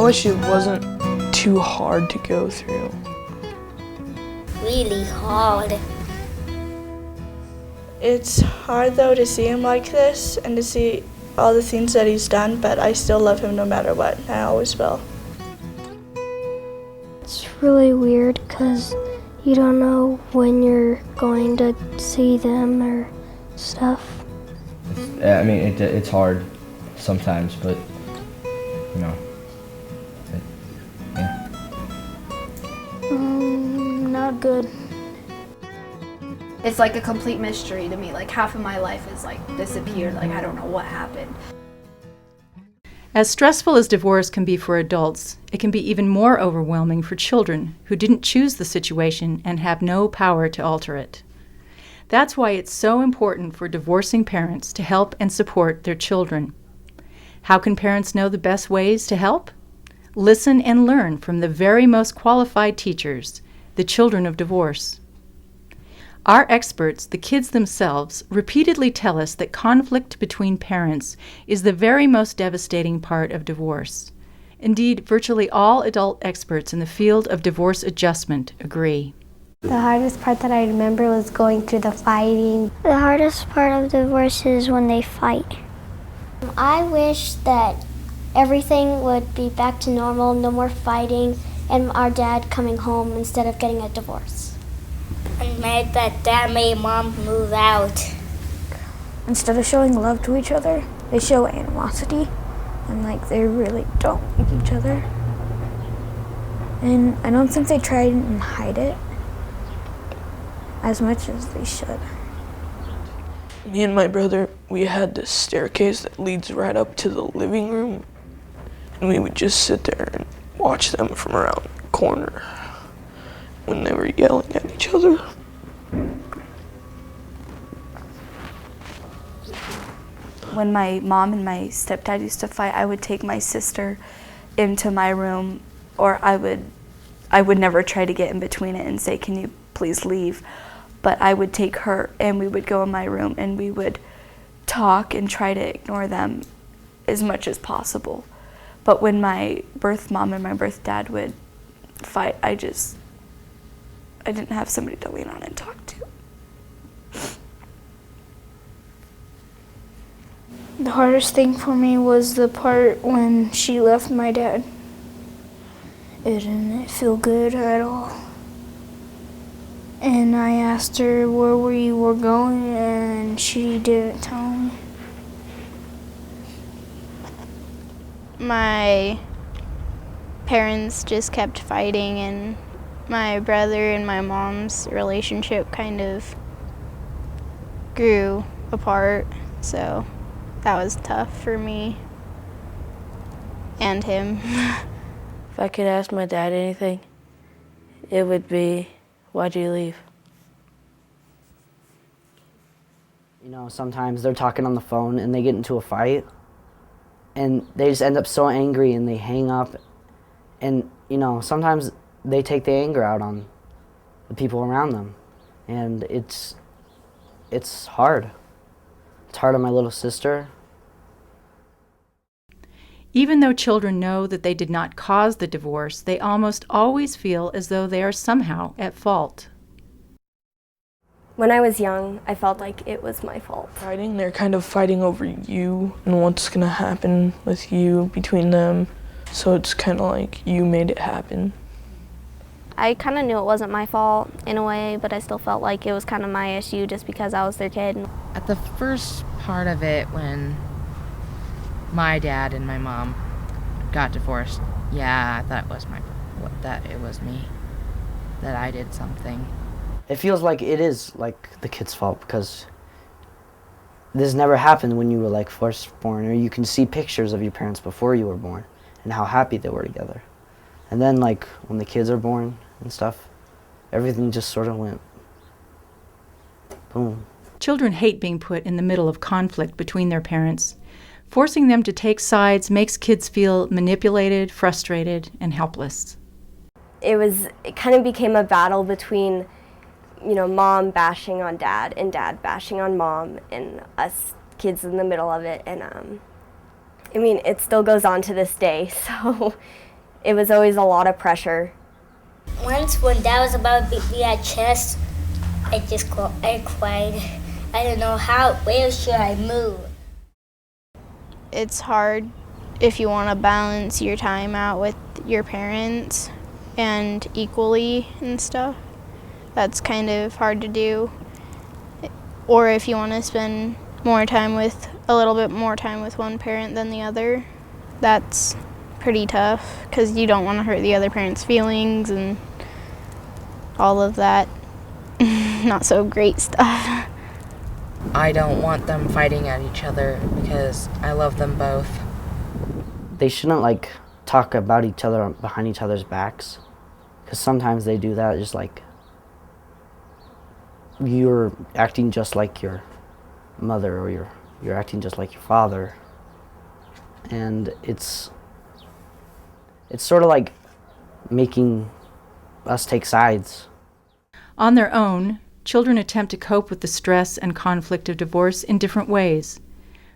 I wish it wasn't too hard to go through. Really hard. It's hard though to see him like this and to see all the things that he's done, but I still love him no matter what. I always will. It's really weird because you don't know when you're going to see them or stuff. I mean, it's hard sometimes, but, you know, yeah. Not good. It's like a complete mystery to me. Like half of my life is like disappeared. Like I don't know what happened. As stressful as divorce can be for adults, it can be even more overwhelming for children who didn't choose the situation and have no power to alter it. That's why it's so important for divorcing parents to help and support their children. How can parents know the best ways to help? Listen and learn from the very most qualified teachers, the children of divorce. Our experts, the kids themselves, repeatedly tell us that conflict between parents is the very most devastating part of divorce. Indeed, virtually all adult experts in the field of divorce adjustment agree. The hardest part that I remember was going through the fighting. The hardest part of divorce is when they fight. I wish that everything would be back to normal, no more fighting, and our dad coming home instead of getting a divorce. I'm mad that Dad made Mom move out. Instead of showing love to each other, they show animosity, and like they really don't like each other. And I don't think they try and hide it as much as they should. Me and my brother, we had this staircase that leads right up to the living room, and we would just sit there and watch them from around the corner when they were yelling at each other. When my mom and my stepdad used to fight, I would take my sister into my room, or I would never try to get in between it and say, "Can you please leave?" But I would take her and we would go in my room and we would talk and try to ignore them as much as possible. But when my birth mom and my birth dad would fight, I didn't have somebody to lean on and talk to. The hardest thing for me was the part when she left my dad. It didn't feel good at all. And I asked her where we were going, and she didn't tell me. My parents just kept fighting, and my brother and my mom's relationship kind of grew apart, so that was tough for me and him. If I could ask my dad anything, it would be, why'd you leave? You know, sometimes they're talking on the phone and they get into a fight and they just end up so angry and they hang up. And, you know, sometimes they take the anger out on the people around them. And it's hard. It's hard on my little sister. Even though children know that they did not cause the divorce, they almost always feel as though they are somehow at fault. When I was young, I felt like it was my fault. They're kind of fighting over you and what's gonna happen with you between them. So it's kind of like you made it happen. I kind of knew it wasn't my fault in a way, but I still felt like it was kind of my issue just because I was their kid. At the first part of it, when my dad and my mom got divorced, yeah, I thought it was me, that I did something. It feels like it is like the kid's fault because this never happened when you were like first born, or you can see pictures of your parents before you were born and how happy they were together. And then like when the kids are born and stuff, everything just sort of went boom. Children hate being put in the middle of conflict between their parents. Forcing them to take sides makes kids feel manipulated, frustrated, and helpless. It kind of became a battle between, you know, mom bashing on dad and dad bashing on mom, and us kids in the middle of it. And I mean, it still goes on to this day, so it was always a lot of pressure. Once when Dad was about to beat me at chess, I cried. I don't know where should I move? It's hard if you want to balance your time out with your parents and equally and stuff. That's kind of hard to do. Or if you want to spend a little bit more time with one parent than the other, that's pretty tough because you don't want to hurt the other parent's feelings and all of that not so great stuff. I don't want them fighting at each other because I love them both. They shouldn't like talk about each other behind each other's backs, because sometimes they do that. Just like you're acting just like your mother, or you're acting just like your father, and it's sort of like making us take sides. On their own, children attempt to cope with the stress and conflict of divorce in different ways.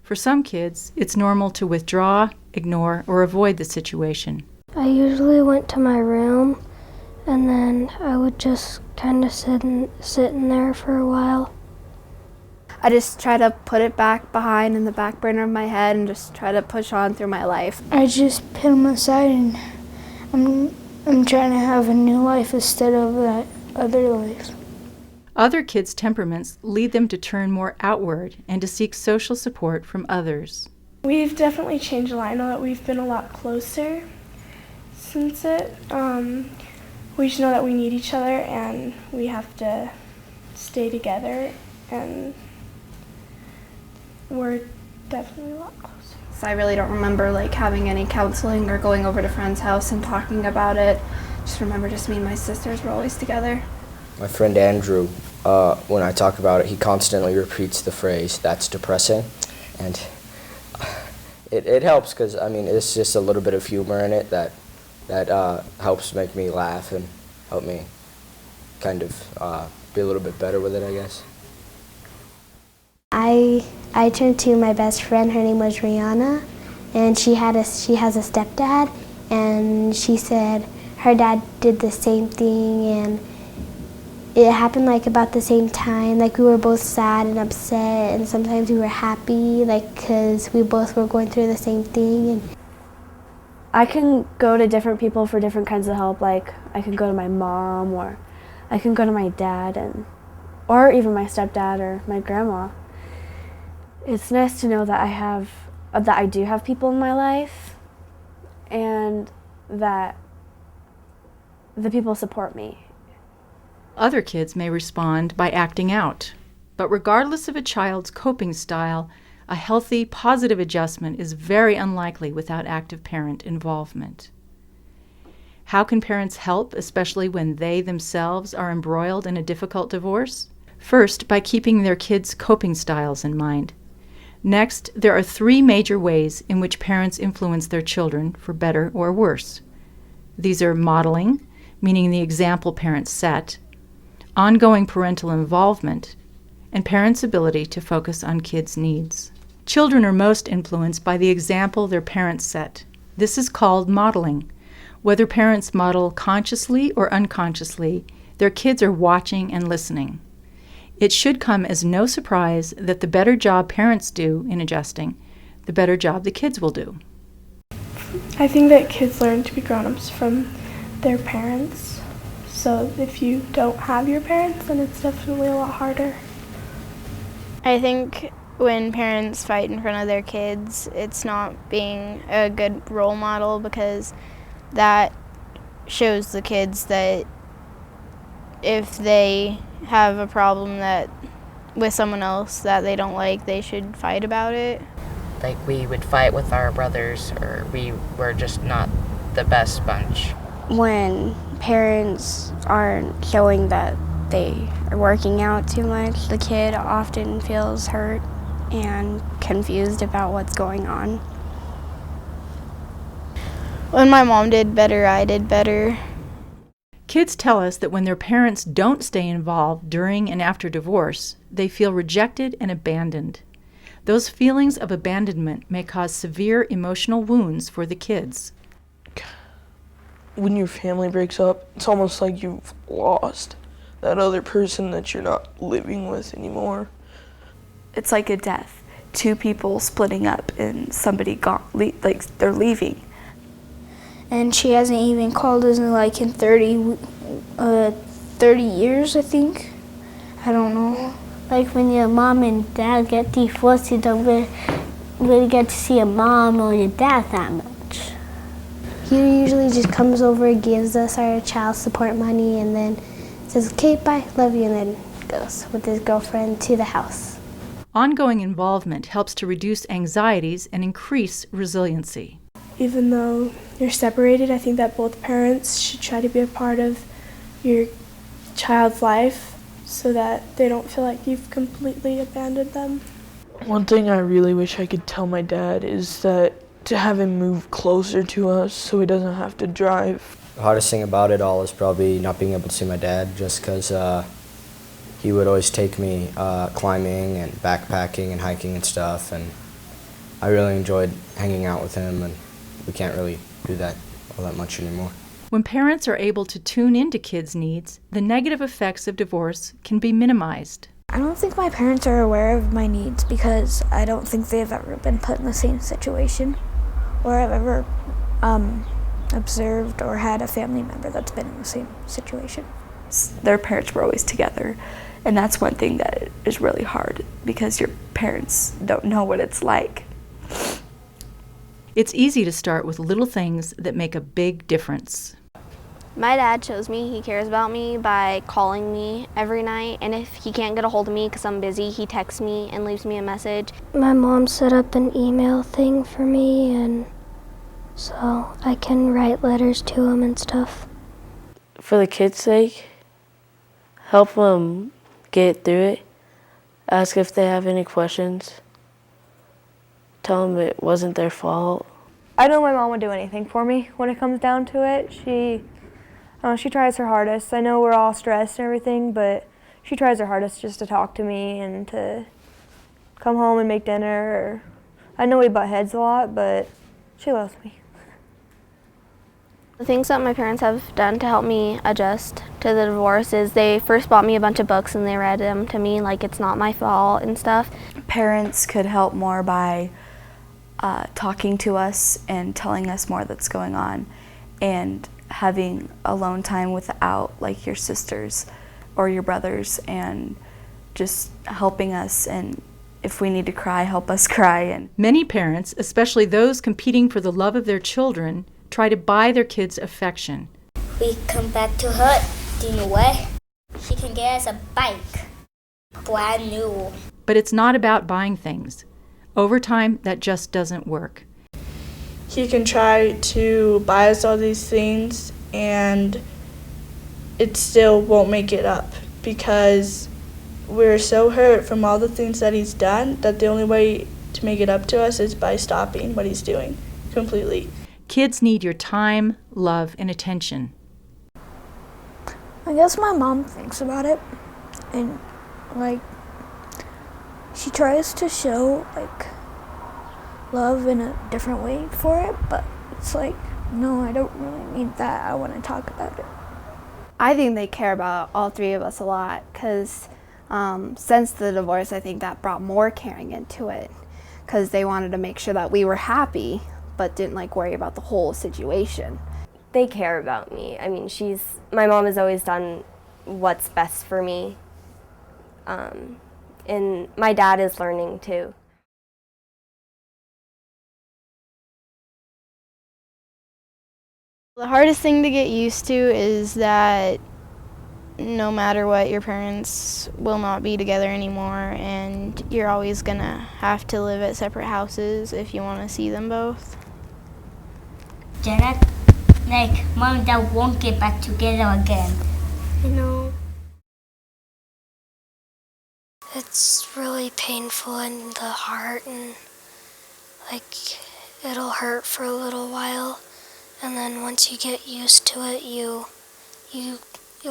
For some kids, it's normal to withdraw, ignore, or avoid the situation. I usually went to my room, and then I would just kind of sit in there for a while. I just try to put it back behind in the back burner of my head and just try to push on through my life. I just put them aside, and I'm trying to have a new life instead of that other life. Other kids' temperaments lead them to turn more outward and to seek social support from others. We've definitely changed a lot. I know that we've been a lot closer since it. We just know that we need each other and we have to stay together, and we're definitely a lot closer. So I really don't remember like having any counseling or going over to a friend's house and talking about it. Just remember just me and my sisters were always together. My friend Andrew, when I talk about it, he constantly repeats the phrase, "That's depressing," and it helps because, I mean, it's just a little bit of humor in it that helps make me laugh and help me kind of be a little bit better with it, I guess. I turned to my best friend. Her name was Rihanna, and she has a stepdad, and she said her dad did the same thing, and it happened like about the same time. Like we were both sad and upset, and sometimes we were happy, like because we both were going through the same thing. And I can go to different people for different kinds of help. Like I can go to my mom, or I can go to my dad, or even my stepdad or my grandma. It's nice to know that I do have people in my life, and that the people support me. Other kids may respond by acting out, but regardless of a child's coping style, a healthy, positive adjustment is very unlikely without active parent involvement. How can parents help, especially when they themselves are embroiled in a difficult divorce? First, by keeping their kids' coping styles in mind. Next, there are 3 major ways in which parents influence their children for better or worse. These are modeling, meaning the example parents set, ongoing parental involvement, and parents' ability to focus on kids' needs. Children are most influenced by the example their parents set. This is called modeling. Whether parents model consciously or unconsciously, their kids are watching and listening. It should come as no surprise that the better job parents do in adjusting, the better job the kids will do. I think that kids learn to be grown-ups from their parents. So if you don't have your parents, then it's definitely a lot harder. I think when parents fight in front of their kids, it's not being a good role model, because that shows the kids that if they have a problem that with someone else that they don't like, they should fight about it. Like we would fight with our brothers, or we were just not the best bunch. When parents aren't showing that they are working out too much, the kid often feels hurt and confused about what's going on. When my mom did better, I did better. Kids tell us that when their parents don't stay involved during and after divorce, they feel rejected and abandoned. Those feelings of abandonment may cause severe emotional wounds for the kids. when your family breaks up, it's almost like you've lost that other person that you're not living with anymore. It's like a death. Two people splitting up and somebody like they're leaving. And she hasn't even called us in like in 30 years, I think. I don't know. Like when your mom and dad get divorced, you don't really get to see your mom or your dad that much. He usually just comes over, gives us our child support money, and then says, okay, bye, love you, and then goes with his girlfriend to the house. Ongoing involvement helps to reduce anxieties and increase resiliency. Even though you're separated, I think that both parents should try to be a part of your child's life so that they don't feel like you've completely abandoned them. One thing I really wish I could tell my dad is that to have him move closer to us so he doesn't have to drive. The hardest thing about it all is probably not being able to see my dad, just because he would always take me climbing and backpacking and hiking and stuff, and I really enjoyed hanging out with him, and we can't really do that all that much anymore. When parents are able to tune into kids' needs, the negative effects of divorce can be minimized. I don't think my parents are aware of my needs because I don't think they've ever been put in the same situation or I've ever observed or had a family member that's been in the same situation. Their parents were always together, and that's one thing that is really hard because your parents don't know what it's like. It's easy to start with little things that make a big difference. My dad shows me he cares about me by calling me every night, and if he can't get a hold of me because I'm busy, he texts me and leaves me a message. My mom set up an email thing for me, and so I can write letters to him and stuff. For the kids' sake, help them get through it. Ask if they have any questions. Tell them it wasn't their fault. I know my mom would do anything for me when it comes down to it. She tries her hardest. I know we're all stressed and everything, but she tries her hardest just to talk to me and to come home and make dinner. I know we butt heads a lot, but she loves me. The things that my parents have done to help me adjust to the divorce is they first bought me a bunch of books and they read them to me like it's not my fault and stuff. Parents could help more by talking to us and telling us more that's going on and having alone time without like your sisters or your brothers and just helping us, and if we need to cry, help us cry. And many parents, especially those competing for the love of their children, try to buy their kids affection. We come back to her, do you know what? She can get us a bike, brand new. But it's not about buying things. Over time, that just doesn't work. He can try to buy us all these things and it still won't make it up because we're so hurt from all the things that he's done that the only way to make it up to us is by stopping what he's doing completely. Kids need your time, love, and attention. I guess my mom thinks about it and like she tries to show like love in a different way for it, but it's like, no, I don't really need that. I want to talk about it. I think they care about all three of us a lot because since the divorce, I think that brought more caring into it because they wanted to make sure that we were happy but didn't like worry about the whole situation. They care about me. I mean, my mom has always done what's best for me. And my dad is learning too. The hardest thing to get used to is that no matter what, your parents will not be together anymore, and you're always gonna have to live at separate houses if you want to see them both. Janet, like, mom and dad won't get back together again. I know. It's really painful in the heart, and like it'll hurt for a little while, and then once you get used to it, you'll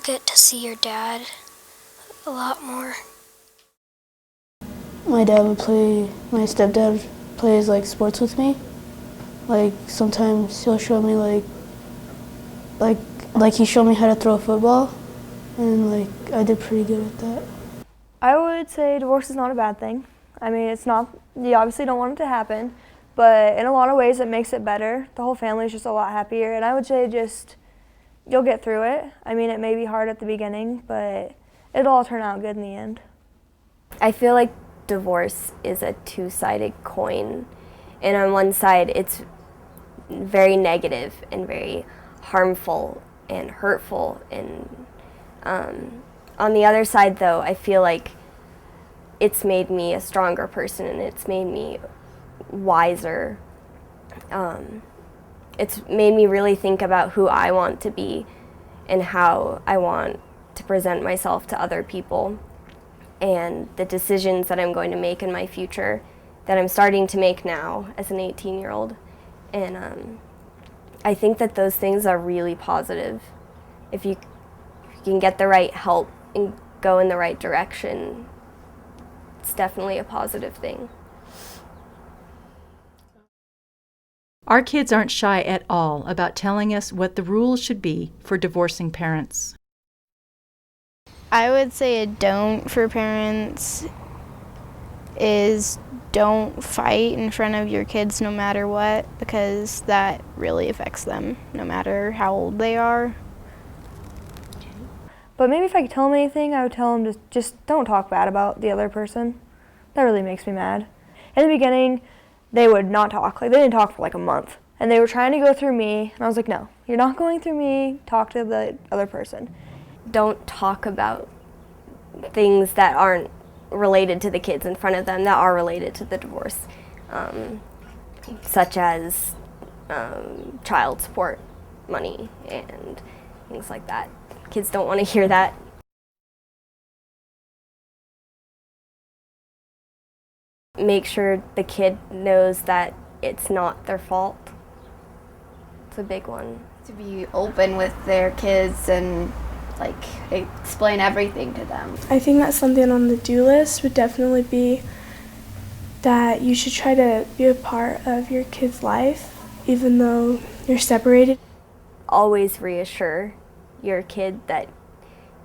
get to see your dad a lot more. My stepdad plays like sports with me. Like sometimes he'll show me like Like he showed me how to throw a football, and like I did pretty good at that. I would say divorce is not a bad thing. I mean, it's not, you obviously don't want it to happen, but in a lot of ways it makes it better. The whole family is just a lot happier, and I would say just, you'll get through it. I mean, it may be hard at the beginning, but it'll all turn out good in the end. I feel like divorce is a two-sided coin, and on one side it's very negative and very harmful and hurtful, and on the other side though, I feel like it's made me a stronger person and it's made me wiser. It's made me really think about who I want to be and how I want to present myself to other people, and the decisions that I'm going to make in my future that I'm starting to make now as an 18-year-old. And I think that those things are really positive. If you can get the right help and go in the right direction, it's definitely a positive thing. Our kids aren't shy at all about telling us what the rules should be for divorcing parents. I would say a don't for parents is don't fight in front of your kids no matter what, because that really affects them no matter how old they are. But maybe if I could tell them anything, I would tell them to just don't talk bad about the other person. That really makes me mad. In the beginning, they would not talk. Like, they didn't talk for like a month. And they were trying to go through me, and I was like, no, you're not going through me. Talk to the other person. Don't talk about things that aren't related to the kids in front of them that are related to the divorce, such as child support money and things like that. Kids don't want to hear that. Make sure the kid knows that it's not their fault. It's a big one. To be open with their kids and like explain everything to them. I think that something on the do list would definitely be that you should try to be a part of your kid's life, even though you're separated. Always reassure your kid that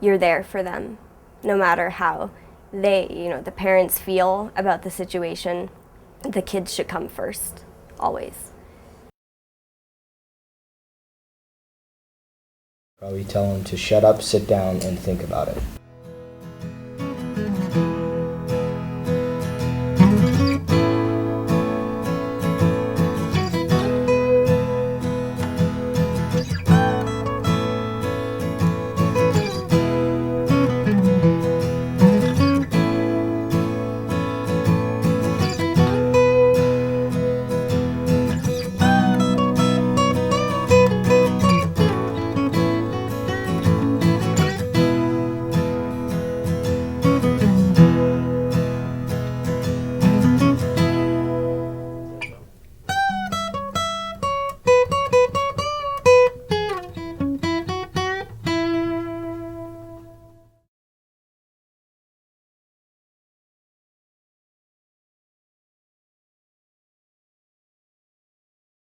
you're there for them, no matter how the parents feel about the situation. The kids should come first, always. Probably tell them to shut up, sit down, and think about it.